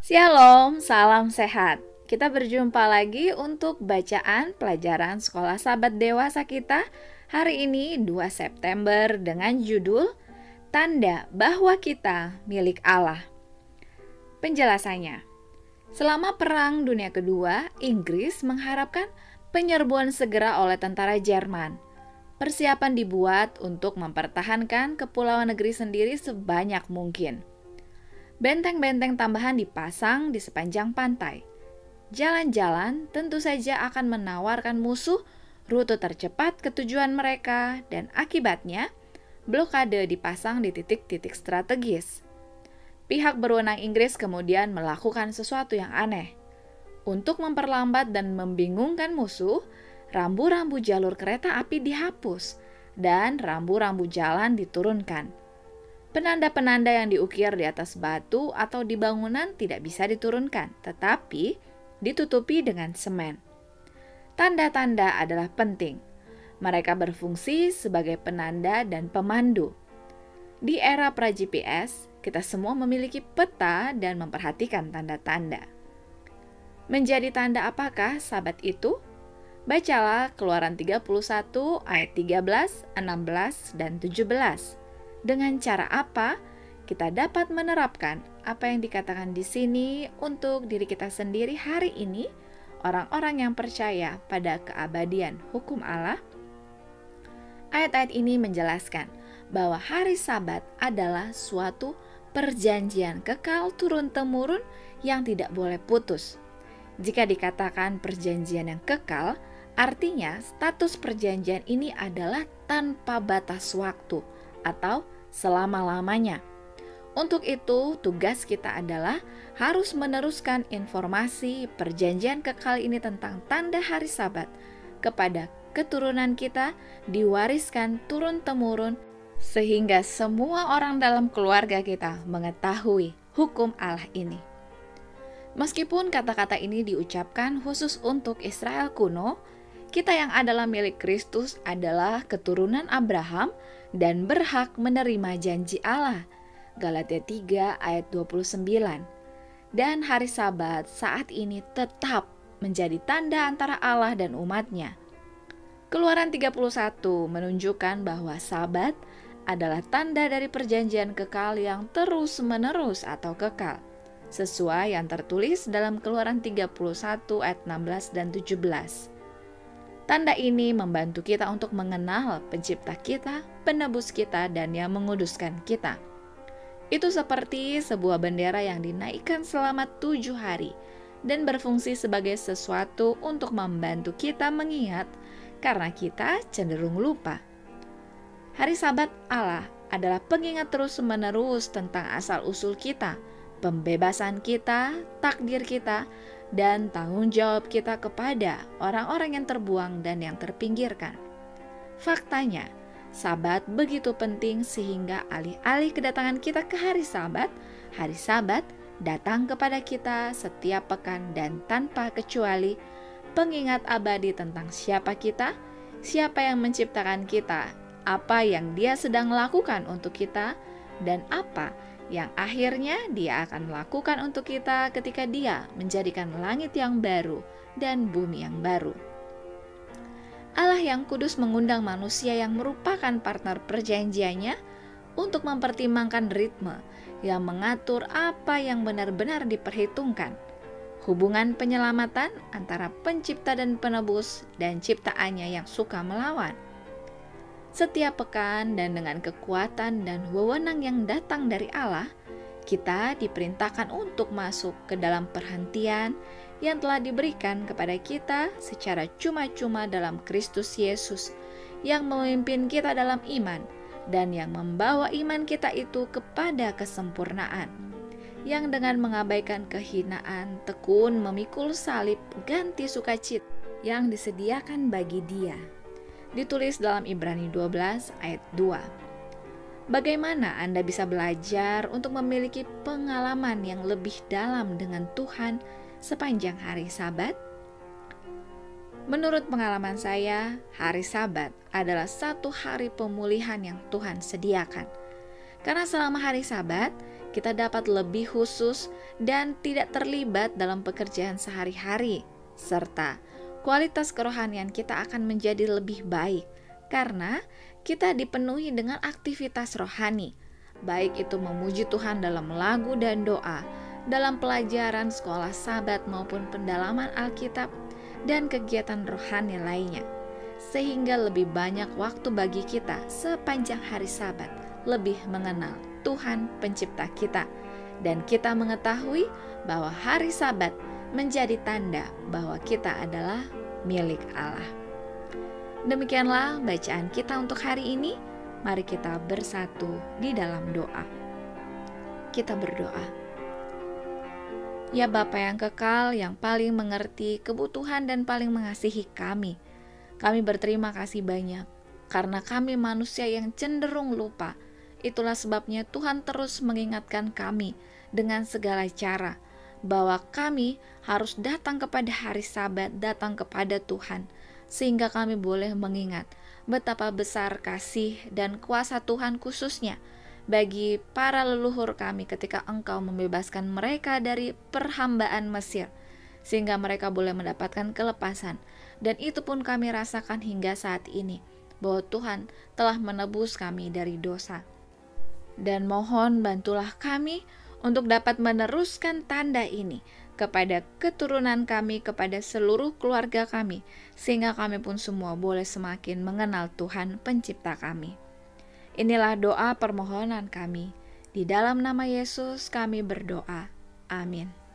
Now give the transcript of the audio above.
Shalom, salam sehat. Kita berjumpa lagi untuk bacaan pelajaran sekolah sahabat dewasa kita hari ini 2 September dengan judul Tanda bahwa kita milik Allah. Penjelasannya, selama Perang Dunia Kedua, Inggris mengharapkan penyerbuan segera oleh tentara Jerman. Persiapan dibuat untuk mempertahankan kepulauan negeri sendiri sebanyak mungkin. Benteng-benteng tambahan dipasang di sepanjang pantai. Jalan-jalan tentu saja akan menawarkan musuh rute tercepat ke tujuan mereka dan akibatnya blokade dipasang di titik-titik strategis. Pihak berwenang Inggris kemudian melakukan sesuatu yang aneh. Untuk memperlambat dan membingungkan musuh, rambu-rambu jalur kereta api dihapus dan rambu-rambu jalan diturunkan. Penanda-penanda yang diukir di atas batu atau di bangunan tidak bisa diturunkan, tetapi ditutupi dengan semen. Tanda-tanda adalah penting. Mereka berfungsi sebagai penanda dan pemandu. Di era pra-GPS, kita semua memiliki peta dan memperhatikan tanda-tanda. Menjadi tanda apakah sahabat itu? Bacalah Keluaran 31 ayat 13, 16, dan 17. Dengan cara apa kita dapat menerapkan apa yang dikatakan di sini untuk diri kita sendiri hari ini, orang-orang yang percaya pada keabadian hukum Allah? Ayat-ayat ini menjelaskan bahwa hari Sabat adalah suatu perjanjian kekal turun-temurun yang tidak boleh putus. Jika dikatakan perjanjian yang kekal, artinya status perjanjian ini adalah tanpa batas waktu atau selama-lamanya. Untuk itu, tugas kita adalah harus meneruskan informasi perjanjian kekal ini tentang tanda hari Sabat kepada keturunan kita, diwariskan turun-temurun sehingga semua orang dalam keluarga kita mengetahui hukum Allah ini. Meskipun kata-kata ini diucapkan khusus untuk Israel kuno, kita yang adalah milik Kristus adalah keturunan Abraham dan berhak menerima janji Allah. Galatia 3 ayat 29. Dan hari Sabat saat ini tetap menjadi tanda antara Allah dan umatnya. Keluaran 31 menunjukkan bahwa Sabat adalah tanda dari perjanjian kekal yang terus-menerus atau kekal, sesuai yang tertulis dalam Keluaran 31 ayat 16 dan 17. Tanda ini membantu kita untuk mengenal pencipta kita, penebus kita, dan yang menguduskan kita. Itu seperti sebuah bendera yang dinaikkan selama 7 hari dan berfungsi sebagai sesuatu untuk membantu kita mengingat karena kita cenderung lupa. Hari Sabat Allah adalah pengingat terus-menerus tentang asal-usul kita, pembebasan kita, takdir kita, dan tanggung jawab kita kepada orang-orang yang terbuang dan yang terpinggirkan. Faktanya, Sabat begitu penting sehingga alih-alih kedatangan kita ke hari Sabat datang kepada kita setiap pekan dan tanpa kecuali pengingat abadi tentang siapa kita, siapa yang menciptakan kita, apa yang Dia sedang lakukan untuk kita, dan apa yang akhirnya Dia akan lakukan untuk kita ketika Dia menjadikan langit yang baru dan bumi yang baru. Allah yang kudus mengundang manusia yang merupakan partner perjanjiannya untuk mempertimbangkan ritme yang mengatur apa yang benar-benar diperhitungkan. Hubungan penyelamatan antara pencipta dan penebus dan ciptaannya yang suka melawan. Setiap pekan dan dengan kekuatan dan wewenang yang datang dari Allah, kita diperintahkan untuk masuk ke dalam perhentian yang telah diberikan kepada kita secara cuma-cuma dalam Kristus Yesus yang memimpin kita dalam iman dan yang membawa iman kita itu kepada kesempurnaan, yang dengan mengabaikan kehinaan tekun memikul salib ganti sukacita yang disediakan bagi Dia. Ditulis dalam Ibrani 12 ayat 2. Bagaimana Anda bisa belajar untuk memiliki pengalaman yang lebih dalam dengan Tuhan sepanjang hari Sabat? Menurut pengalaman saya, hari Sabat adalah satu hari pemulihan yang Tuhan sediakan. Karena selama hari Sabat, kita dapat lebih khusus dan tidak terlibat dalam pekerjaan sehari-hari, serta kualitas kerohanian kita akan menjadi lebih baik karena kita dipenuhi dengan aktivitas rohani, baik itu memuji Tuhan dalam lagu dan doa, dalam pelajaran sekolah Sabat maupun pendalaman Alkitab, dan kegiatan rohani lainnya, sehingga lebih banyak waktu bagi kita sepanjang hari Sabat lebih mengenal Tuhan Pencipta kita, dan kita mengetahui bahwa hari Sabat menjadi tanda bahwa kita adalah milik Allah. Demikianlah bacaan kita untuk hari ini. Mari kita bersatu di dalam doa. Kita berdoa. Ya Bapa yang kekal, yang paling mengerti kebutuhan dan paling mengasihi kami berterima kasih banyak karena kami manusia yang cenderung lupa. Itulah sebabnya Tuhan terus mengingatkan kami dengan segala cara bahwa kami harus datang kepada hari Sabat, datang kepada Tuhan, sehingga kami boleh mengingat betapa besar kasih dan kuasa Tuhan khususnya bagi para leluhur kami ketika Engkau membebaskan mereka dari perhambaan Mesir, sehingga mereka boleh mendapatkan kelepasan. Dan itu pun kami rasakan hingga saat ini, bahwa Tuhan telah menebus kami dari dosa. Dan mohon bantulah kami untuk dapat meneruskan tanda ini kepada keturunan kami, kepada seluruh keluarga kami, sehingga kami pun semua boleh semakin mengenal Tuhan Pencipta kami. Inilah doa permohonan kami. Di dalam nama Yesus kami berdoa. Amin.